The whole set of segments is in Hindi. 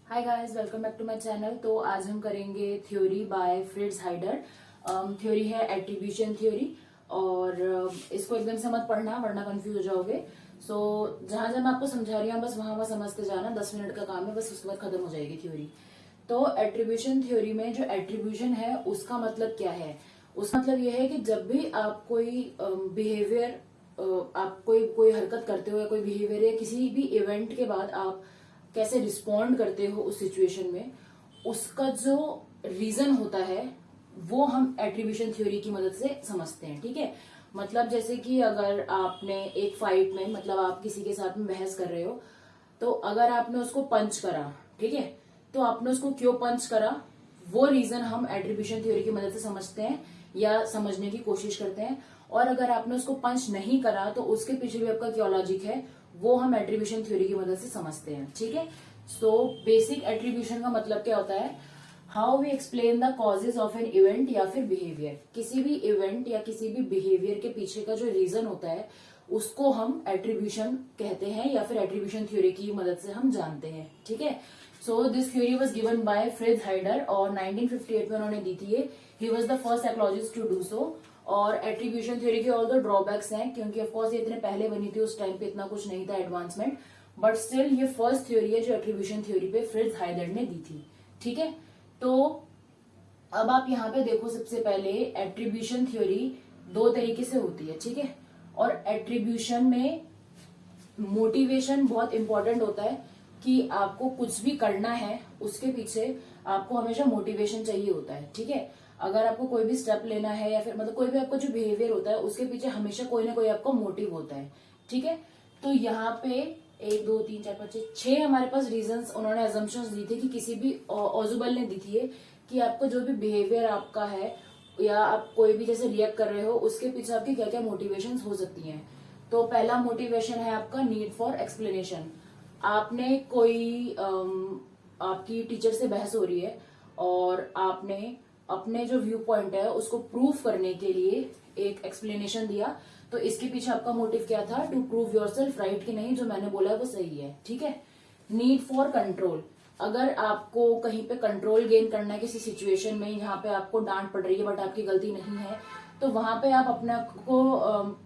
Hi guys, welcome back to my channel. तो आज हम करेंगे theory by Fritz Heider. Theory है एट्रीब्यूशन थ्योरी और इसको एकदम से मत पढ़ना वरना कंफ्यूज हो जाओगे। सो जहां जहां मैं आपको समझा रही हूँ बस वहां वहां समझते जाना। 10 मिनट का काम है, बस उसके बाद खत्म हो जाएगी थ्योरी। तो एट्रीब्यूशन थ्योरी में जो एट्रीब्यूशन है उसका मतलब क्या है? उसका मतलब यह है कि जब भी आप कोई बिहेवियर आप कोई कोई हरकत करते हो या कोई बिहेवियर या किसी भी इवेंट के बाद आप कैसे रिस्पॉन्ड करते हो उस सिचुएशन में, उसका जो रीजन होता है वो हम एट्रीब्यूशन थ्योरी की मदद से समझते हैं। ठीक है, मतलब जैसे कि अगर आपने एक फाइट में, मतलब आप किसी के साथ में बहस कर रहे हो, तो अगर आपने उसको पंच करा, ठीक है, तो आपने उसको क्यों पंच करा, वो रीजन हम एट्रीब्यूशन थ्योरी की मदद से समझते हैं या समझने की कोशिश करते हैं। और अगर आपने उसको पंच नहीं करा तो उसके पीछे भी आपका क्या लॉजिक है, वो हम एट्रीब्यूशन थ्योरी की मदद से समझते हैं। ठीक है, सो बेसिक एट्रीब्यूशन का मतलब क्या होता है? How we explain the causes of an event या फिर बिहेवियर। किसी भी इवेंट या किसी भी बिहेवियर के पीछे का जो रीजन होता है उसको हम एट्रीब्यूशन कहते हैं या फिर एट्रीब्यूशन थ्योरी की मदद से हम जानते हैं। ठीक है, so this theory was given by Fritz Heider और 1958 में उन्होंने दी थी। He was the first psychologist to do so. और एट्रीब्यूशन थ्योरी के ऑल द ड्रॉबैक्स हैं, क्योंकि ऑफकोर्स ये इतने पहले बनी थी, उस टाइम पे इतना कुछ नहीं था एडवांसमेंट, बट स्टिल ये फर्स्ट थ्योरी है जो एट्रीब्यूशन थ्योरी पे फ्रिट्ज हाइडर ने दी थी। ठीक है, तो अब आप यहाँ पे देखो, सबसे पहले एट्रीब्यूशन थ्योरी दो तरीके से होती है। ठीक है, और एट्रीब्यूशन में मोटिवेशन बहुत इंपॉर्टेंट होता है कि आपको कुछ भी करना है उसके पीछे आपको हमेशा मोटिवेशन चाहिए होता है। ठीक है, अगर आपको कोई भी स्टेप लेना है या फिर मतलब कोई भी आपका जो बिहेवियर होता है उसके पीछे हमेशा कोई ना कोई आपका मोटिव होता है। ठीक है, तो यहाँ पे 1 2 3 4 5 6 हमारे पास रीजंस उन्होंने अजम्पशंस दी थी कि किसी भी ओजुबल ने दी थी कि आपको जो भी बिहेवियर आपका है या आप कोई भी जैसे रिएक्ट कर रहे हो उसके पीछे आपकी क्या क्या मोटिवेशन हो सकती हैं। तो पहला मोटिवेशन है आपका नीड फॉर एक्सप्लेनेशन। आपने कोई आपकी टीचर से बहस हो रही है और आपने अपने जो व्यू पॉइंट है उसको प्रूव करने के लिए एक एक्सप्लेनेशन दिया। तो इसके पीछे आपका मोटिव क्या था? टू प्रूव योरसेल्फ राइट, कि नहीं जो मैंने बोला है वो सही है। ठीक है, नीड फॉर कंट्रोल। अगर आपको कहीं पे कंट्रोल गेन करना है किसी सिचुएशन में, यहाँ पे आपको डांट पड़ रही है बट आपकी गलती नहीं है, तो वहां पे आप अपने को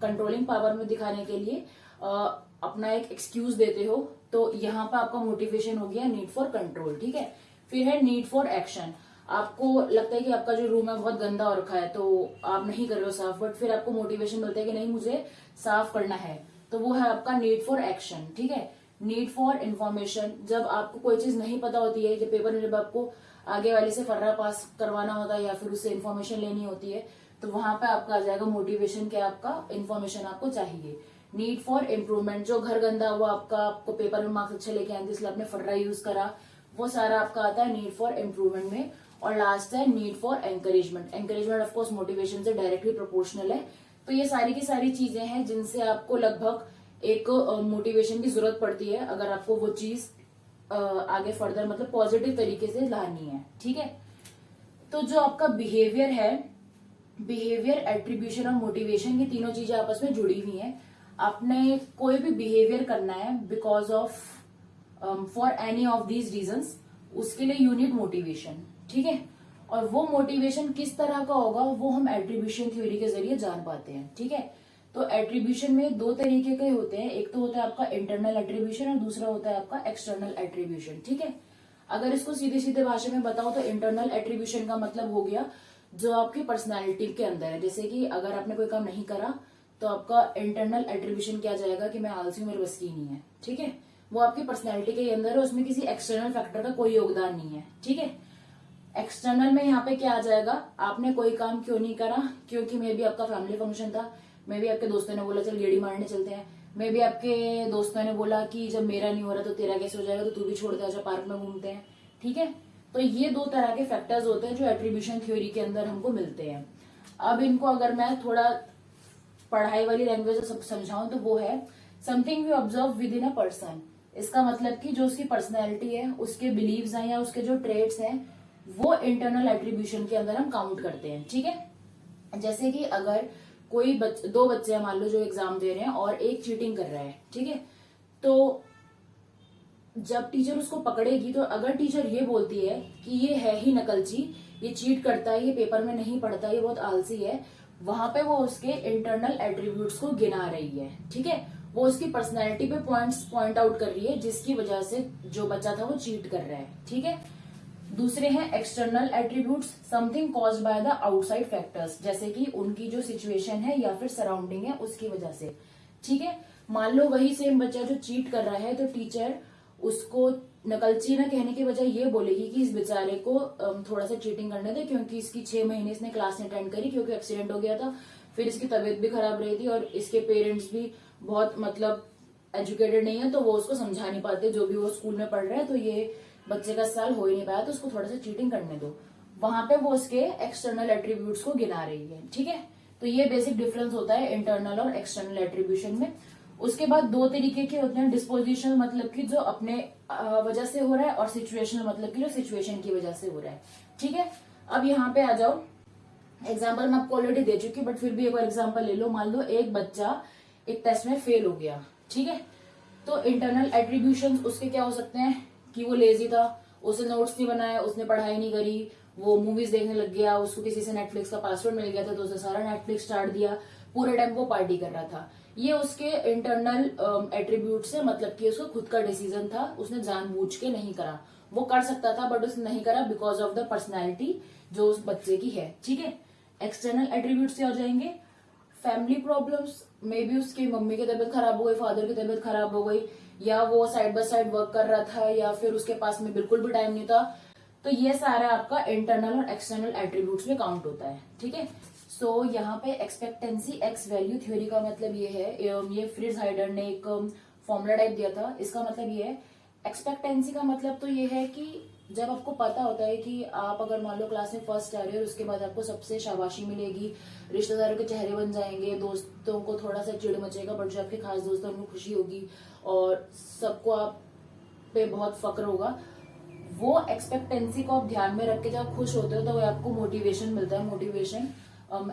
कंट्रोलिंग पावर में दिखाने के लिए अपना एक एक्सक्यूज देते हो। तो यहाँ पे आपका मोटिवेशन हो गया नीड फॉर कंट्रोल। ठीक है, फिर है नीड फॉर एक्शन। आपको लगता है कि आपका जो रूम है बहुत गंदा हो रखा है तो आप नहीं कर रहे हो साफ, बट फिर आपको मोटिवेशन मिलता है कि नहीं मुझे साफ करना है, तो वो है आपका नीड फॉर एक्शन। ठीक है, नीड फॉर इन्फॉर्मेशन। जब आपको कोई चीज नहीं पता होती है, जब पेपर में जब आपको आगे वाले से फर्रा पास करवाना होता है या फिर उससे इन्फॉर्मेशन लेनी होती है, तो वहां पे आपका आ जाएगा मोटिवेशन क्या, आपका इन्फॉर्मेशन आपको चाहिए। Need for improvement. जो घर गंदा हुआ आपका, आपको पेपर में मार्क्स अच्छे लेके आए इसलिए आपने फर्रा यूज करा, वो सारा आपका आता है नीड फॉर इम्प्रूवमेंट में। और लास्ट है need for encouragement. Encouragement of course motivation से डायरेक्टली प्रोपोर्शनल है। तो ये सारी की सारी चीजें हैं जिनसे आपको लगभग एक मोटिवेशन की जरूरत पड़ती है अगर आपको वो चीज आगे फर्दर मतलब पॉजिटिव तरीके से लानी है। ठीक है, तो जो आपका बिहेवियर है, बिहेवियर, एट्रीब्यूशन और मोटिवेशन, ये तीनों चीजें आपस में जुड़ी हुई हैं। आपने कोई भी बिहेवियर करना है because of for any of these reasons, उसके लिए यू नीड मोटिवेशन। ठीक है, और वो मोटिवेशन किस तरह का होगा वो हम एट्रीब्यूशन थ्योरी के जरिए जान पाते हैं। ठीक है, तो एट्रीब्यूशन में दो तरीके के होते हैं, एक तो होता है आपका इंटरनल एट्रीब्यूशन और दूसरा होता है आपका एक्सटर्नल एट्रीब्यूशन। ठीक है, अगर इसको सीधे सीधे भाषा में बताओ तो इंटरनल एट्रीब्यूशन का मतलब हो गया जो आपकी पर्सनैलिटी के अंदर है। जैसे कि अगर आपने कोई काम नहीं करा तो आपका इंटरनल एट्रीब्यूशन क्या जाएगा कि मैं आलसी हूं, मेरे बस की नहीं है। ठीक है, वो आपकी पर्सनैलिटी के अंदर है, उसमें किसी एक्सटर्नल फैक्टर का कोई योगदान नहीं है। ठीक है, एक्सटर्नल में यहाँ पे क्या आ जाएगा, आपने कोई काम क्यों नहीं करा, क्योंकि मे भी आपका फैमिली फंक्शन था, मे भी आपके दोस्तों ने बोला चल गेड़ी मारने चलते हैं, मे भी आपके दोस्तों ने बोला कि जब मेरा नहीं हो रहा तो तेरा कैसे हो जाएगा, तो तू भी छोड़ दे, आजा पार्क में घूमते हैं। ठीक है, तो ये दो तरह के फैक्टर्स होते हैं जो एट्रीब्यूशन थ्योरी के अंदर हमको मिलते हैं। अब इनको अगर मैं थोड़ा पढ़ाई वाली लैंग्वेज से समझाऊं तो वो है something we observe within a person. इसका मतलब कि जो उसकी पर्सनैलिटी है, उसके बिलीव्स हैं या उसके जो ट्रेट्स हैं, वो इंटरनल एट्रीब्यूशन के अंदर हम काउंट करते हैं। ठीक है, जैसे कि अगर कोई दो बच्चे हैं मान लो जो एग्जाम दे रहे हैं और एक चीटिंग कर रहा है, ठीक है, तो जब टीचर उसको पकड़ेगी तो अगर टीचर ये बोलती है कि ये है ही नकलची, ये चीट करता है, ये पेपर में नहीं पढ़ता, ये बहुत आलसी है, वहां पे वो उसके इंटरनल एट्रीब्यूट्स को गिना रही है। ठीक है, वो उसकी पर्सनैलिटी पे पॉइंट्स पॉइंट आउट कर रही है जिसकी वजह से जो बच्चा था वो चीट कर रहा है। ठीक है, दूसरे हैं external attributes, something caused by the outside factors, जैसे कि उनकी जो सिचुएशन है या फिर सराउंडिंग है उसकी वजह से। ठीक है, मान लो वही सेम बच्चा जो चीट कर रहा है तो टीचर उसको नकलची ना कहने के बजाय ये बोलेगी कि इस बेचारे को थोड़ा सा चीटिंग करने दे, क्योंकि इसकी 6 महीने इसने क्लास नहीं अटेंड करी क्योंकि एक्सीडेंट हो गया था, फिर इसकी तबीयत भी खराब रही थी और इसके पेरेंट्स भी बहुत मतलब एजुकेटेड नहीं है, तो वो उसको समझा नहीं पाते जो भी वो स्कूल में पढ़ रहे हैं, तो ये बच्चे का साल हो ही नहीं पाया, तो उसको थोड़ा सा चीटिंग करने दो। वहां पे वो उसके एक्सटर्नल एट्रीब्यूट्स को गिना रही है। ठीक है, तो ये बेसिक डिफरेंस होता है इंटरनल और एक्सटर्नल एट्रीब्यूशन में। उसके बाद 2 तरीके के होते हैं, डिस्पोजिशनल मतलब कि जो अपने वजह से हो रहा है, और सिचुएशनल मतलब कि जो सिचुएशन की वजह से हो रहा है। ठीक है, अब यहाँ पे आ जाओ, एग्जाम्पल मैं आपको ऑलरेडी दे चुकी, बट फिर भी एक बार एग्जाम्पल ले लो। मान लो एक बच्चा एक टेस्ट में फेल हो गया। ठीक है, तो इंटरनल एट्रीब्यूशन उसके क्या हो सकते हैं कि वो लेजी था, उसने नोट्स नहीं बनाया, उसने पढ़ाई नहीं करी, वो मूवीज देखने लग गया, उसको किसी से नेटफ्लिक्स का पासवर्ड मिल गया था तो उसने सारा नेटफ्लिक्स स्टार्ट दिया, पूरे टाइम वो पार्टी कर रहा था। ये उसके इंटरनल एट्रीब्यूट से, मतलब कि उसका खुद का डिसीजन था, उसने जानबूझ के नहीं करा, वो कर सकता था बट उसने नहीं करा बिकॉज ऑफ द पर्सनैलिटी जो उस बच्चे की है। ठीक है, एक्सटर्नल एट्रीब्यूट से हो जाएंगे फैमिली प्रॉब्लम्स, मे बी उसकी मम्मी की तबीयत खराब हो गई, फादर की तबीयत खराब हो गई, या वो साइड बाय साइड वर्क कर रहा था, या फिर उसके पास में बिल्कुल भी टाइम नहीं था, तो ये सारा आपका इंटरनल और एक्सटर्नल एट्रीब्यूट्स में काउंट होता है। ठीक है, सो यहाँ पे एक्सपेक्टेंसी एक्स वैल्यू थ्योरी का मतलब ये है, ये फ्रिट्ज हाइडर ने एक फॉर्मूला टाइप दिया था, इसका मतलब ये है, एक्सपेक्टेंसी का मतलब तो ये है कि जब आपको पता होता है कि आप अगर मान लो क्लास में फर्स्ट आ रहे हो और उसके बाद आपको सबसे शाबाशी मिलेगी, रिश्तेदारों के चेहरे बन जाएंगे, दोस्तों को थोड़ा सा चिड़ मचेगा, बट जो आपके खास दोस्त हैं उनको खुशी होगी और सबको आप पे बहुत फक्र होगा, वो एक्सपेक्टेंसी को आप ध्यान में रख के जब आप खुश होते हो तो आपको मोटिवेशन मिलता है, मोटिवेशन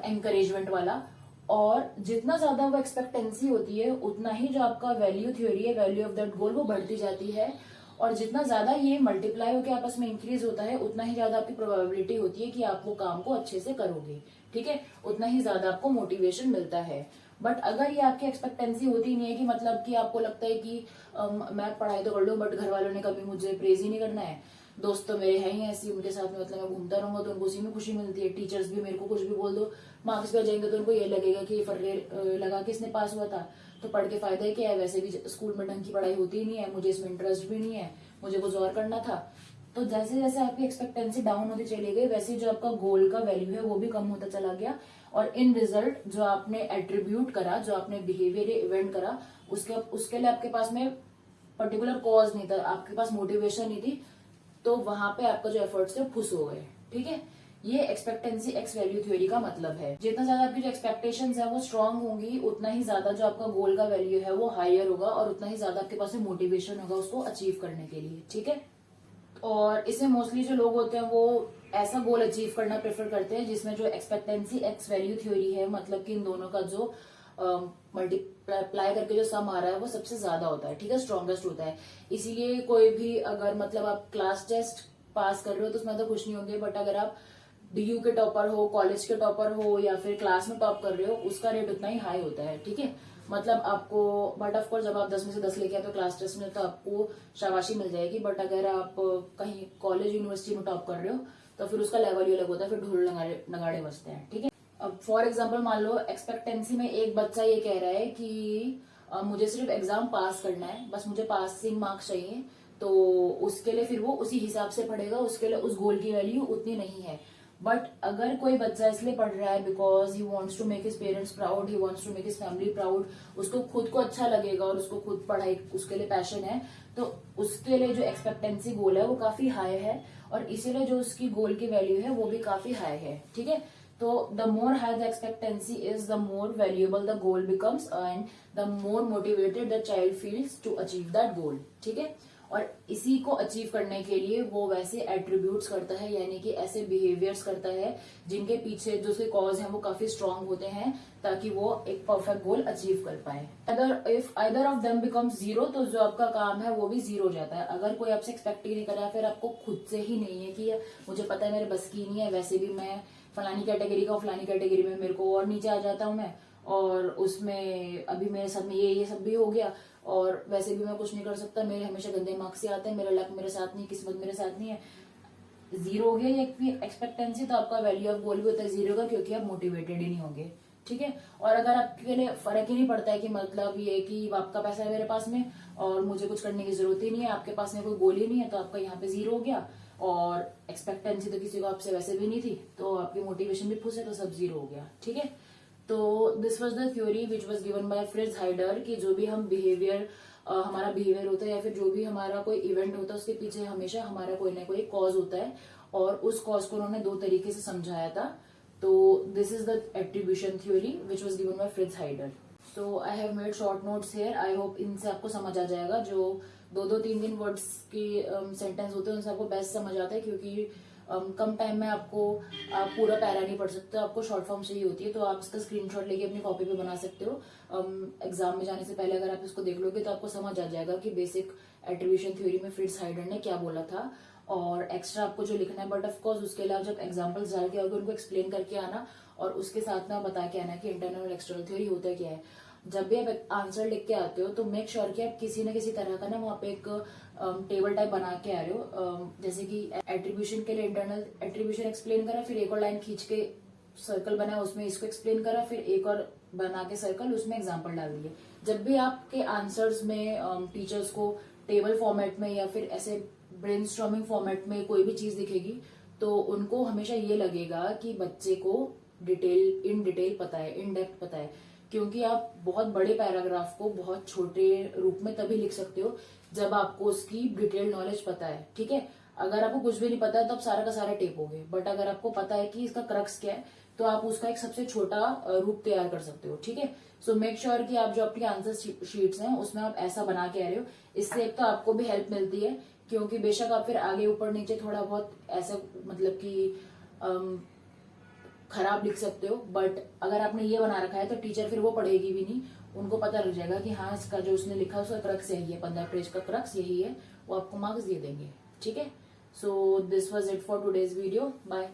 एनकरेजमेंट वाला। और जितना ज्यादा वो एक्सपेक्टेंसी होती है उतना ही जो आपका वैल्यू थ्योरी है, वैल्यू ऑफ दैट गोल, वो बढ़ती जाती है, और जितना ज्यादा ये मल्टीप्लाई होकर आपस में इंक्रीज होता है उतना ही ज्यादा आपकी प्रोबेबिलिटी होती है कि आप वो काम को अच्छे से करोगे। ठीक है, उतना ही ज्यादा आपको मोटिवेशन मिलता है। बट अगर ये आपकी एक्सपेक्टेंसी होती नहीं है कि मतलब कि आपको लगता है कि मैं पढ़ाई तो कर लूं बट घर वालों ने कभी मुझे प्रेज ही नहीं करना है, दोस्त तो मेरे हैं ही ऐसी, उनके साथ में मतलब मैं घूमता रहूंगा तो उनको उसी में खुशी मिलती है, टीचर्स भी मेरे को कुछ भी बोल दो, मार्क्स पे आ जाएंगे तो उनको ये लगेगा कि फर्रे लगा के इसने पास हुआ था तो पढ़ के फायदा ही क्या है, वैसे भी स्कूल में ढंग की पढ़ाई होती ही नहीं है, मुझे इसमें इंटरेस्ट भी नहीं है, मुझे कुछ और करना था। तो जैसे जैसे आपकी एक्सपेक्टेंसी डाउन होती चली गई वैसे जो आपका गोल का वैल्यू है वो भी कम होता चला गया, और इन रिजल्ट जो आपने एट्रीब्यूट करा, जो आपने बिहेवियर इवेंट करा, उसके लिए आपके पास में पर्टिकुलर कॉज नहीं था, आपके पास मोटिवेशन नहीं थी, तो वहां पे आपका जो एफर्ट्स थे फुस हो गए। ठीक है, ये एक्सपेक्टेंसी एक्स वैल्यू थ्योरी का मतलब है। जितना ज्यादा आपकी जो एक्सपेक्टेशंस है वो स्ट्रांग होंगी उतना ही ज्यादा जो आपका गोल का वैल्यू है वो हायर होगा, और उतना ही ज्यादा आपके पास मोटिवेशन होगा उसको अचीव करने के लिए। ठीक है, और इसमें मोस्टली जो लोग होते हैं वो ऐसा गोल अचीव करना प्रेफर करते हैं जिसमें जो एक्सपेक्टेंसी एक्स वैल्यू थ्योरी है, मतलब कि इन दोनों का जो मल्टीप्लाई करके जो सम आ रहा है वो सबसे ज्यादा होता है। ठीक है, स्ट्रॉन्गेस्ट होता है। इसीलिए कोई भी अगर मतलब आप क्लास टेस्ट पास कर रहे हो तो उसमें तो खुश नहीं होंगे, बट अगर आप डीयू के टॉपर हो, कॉलेज के टॉपर हो, या फिर क्लास में टॉप कर रहे हो, उसका रेट उतना ही हाई होता है। ठीक है, मतलब आपको, बट ऑफकोर्स जब आप 10 में से 10 लेके आए तो क्लास टेस्ट में तो आपको शाबाशी मिल जाएगी, बट अगर आप कहीं कॉलेज यूनिवर्सिटी में टॉप कर रहे हो तो फिर उसका लेवल ही अलग होता है, फिर ढोल नगाड़े बजते हैं। ठीक है, अब फॉर एग्जाम्पल मान लो एक्सपेक्टेंसी में एक बच्चा ये कह रहा है कि मुझे सिर्फ एग्जाम पास करना है, बस मुझे पासिंग मार्क्स चाहिए, तो उसके लिए फिर वो उसी हिसाब से पढ़ेगा, उसके लिए उस गोल की वैल्यू उतनी नहीं है। बट अगर कोई बच्चा इसलिए पढ़ रहा है because he wants to make his parents proud, he wants to make his family proud, उसको खुद को अच्छा लगेगा और उसको खुद पढ़ाई उसके लिए पैशन है, तो उसके लिए जो एक्सपेक्टेंसी गोल है वो काफी हाई है, और इसीलिए जो उसकी गोल की वैल्यू है वो भी काफी हाई है। ठीक है, तो the more high the expectancy is the more valuable the goal becomes, and the more motivated the child feels to achieve that goal. ठीक है, और इसी को अचीव करने के लिए वो वैसे एट्रीब्यूट्स करता है, यानी कि ऐसे बिहेवियर्स करता है जिनके पीछे जो उसके कॉज हैं वो काफी स्ट्रांग होते हैं, ताकि वो एक परफेक्ट गोल अचीव कर पाए। अगर if either of them becomes zero, तो जो आपका काम है वो भी जीरो हो जाता है। अगर कोई आपसे एक्सपेक्ट ही नहीं कर रहा, फिर आपको खुद से ही नहीं है कि मुझे पता है मेरे बस की नहीं है, वैसे भी मैं फलानी कैटेगरी का, फलानी कैटेगरी में मेरे को और नीचे आ जाता हूँ मैं, और उसमें अभी मेरे साथ में ये सब भी हो गया, और वैसे भी मैं कुछ नहीं कर सकता, मेरे हमेशा गंदे मार्क्स ही आते हैं, मेरा लक मेरे साथ नहीं, किस्मत मेरे साथ नहीं है, जीरो हो गया ये एक्सपेक्टेंसी, तो आपका वैल्यू ऑफ गोल भी होता है जीरो का, क्योंकि आप मोटिवेटेड ही नहीं होंगे। ठीक है। और अगर आपके लिए फर्क ही नहीं पड़ता है कि मतलब ये कि आपका पैसा है मेरे पास में और मुझे कुछ करने की जरूरत ही नहीं है, आपके पास में कोई गोल ही नहीं है, तो आपका यहाँ पे जीरो हो गया, और एक्सपेक्टेंसी तो किसी को आपसे वैसे भी नहीं थी, तो आपकी मोटिवेशन भी फुस है, तो सब जीरो हो गया। ठीक है। तो this was the theory which was given by Fritz Heider, कि जो भी हम बिहेवियर हमारा बिहेवियर होता है या फिर जो भी हमारा कोई इवेंट होता है, उसके पीछे हमेशा हमारा कोई ना कोई कॉज होता है, और उस कॉज को उन्होंने दो तरीके से समझाया था। तो this is the attribution theory which was given by Fritz हाइडर। So I have made short notes here, I hope इनसे आपको समझ आ जाएगा। जो 2-3 वर्ड्स की सेंटेंस होते हैं उनसे आपको बेस्ट समझ आता है, क्योंकि कम टाइम में आप पूरा पैरा नहीं पढ़ सकते, आपको शॉर्ट फॉर्म चाहिए होती है, तो आप इसका स्क्रीनशॉट लेके अपनी कॉपी पे बना सकते हो। एग्जाम में जाने से पहले अगर आप इसको देख लोगे तो आपको समझ आ जाएगा कि बेसिक एट्रीब्यूशन थ्योरी में फ्रिट्ज हाइडर ने क्या बोला था, और एक्स्ट्रा आपको जो लिखना है, बट ऑफ कोर्स उसके लिए आप जब एग्जाम्पल्स डाल के आओगे उनको एक्सप्लेन करके आना, और उसके साथ में बता के आना कि इंटरनल और एक्सटर्नल थ्योरी होता क्या है। जब भी आप आंसर लिख के आते हो तो मेक श्योर कि आप किसी न किसी तरह का ना वहाँ पे एक टेबल टाइप बना के आ रहे हो, जैसे कि एट्रीब्यूशन के लिए इंटरनल एट्रीब्यूशन एक्सप्लेन करा, फिर एक और लाइन खींच के सर्कल बनाया उसमें इसको एक्सप्लेन करा, फिर एक और बना के सर्कल उसमें एग्जाम्पल डाल दिए। जब भी आपके आंसर्स में टीचर्स को टेबल फॉर्मेट में या फिर ऐसे ब्रेनस्टॉर्मिंग फॉर्मेट में कोई भी चीज दिखेगी, तो उनको हमेशा ये लगेगा कि बच्चे को इन डिटेल पता है, इन डेप्थ पता है, क्योंकि आप बहुत बड़े पैराग्राफ को बहुत छोटे रूप में तभी लिख सकते हो जब आपको उसकी डिटेल नॉलेज पता है। ठीक है। अगर आपको कुछ भी नहीं पता है तो आप सारा का सारा टेपोगे, बट अगर आपको पता है कि इसका क्रक्स क्या है, तो आप उसका एक सबसे छोटा रूप तैयार कर सकते हो। ठीक है। सो मेक श्योर कि आप जो अपनी आंसर शीट्स हैं उसमें आप ऐसा बना के आ रहे हो। इससे एक तो आपको भी हेल्प मिलती है, क्योंकि बेशक आप फिर आगे ऊपर नीचे थोड़ा बहुत ऐसा मतलब कि खराब लिख सकते हो, बट अगर आपने ये बना रखा है तो टीचर फिर वो पढ़ेगी भी नहीं, उनको पता लग जाएगा कि हाँ इसका जो उसने लिखा है उसका क्रक्स यही है, 15 पेज का क्रक्स यही है, वो आपको मार्क्स दे देंगे। ठीक है। So this was it for today's video. Bye.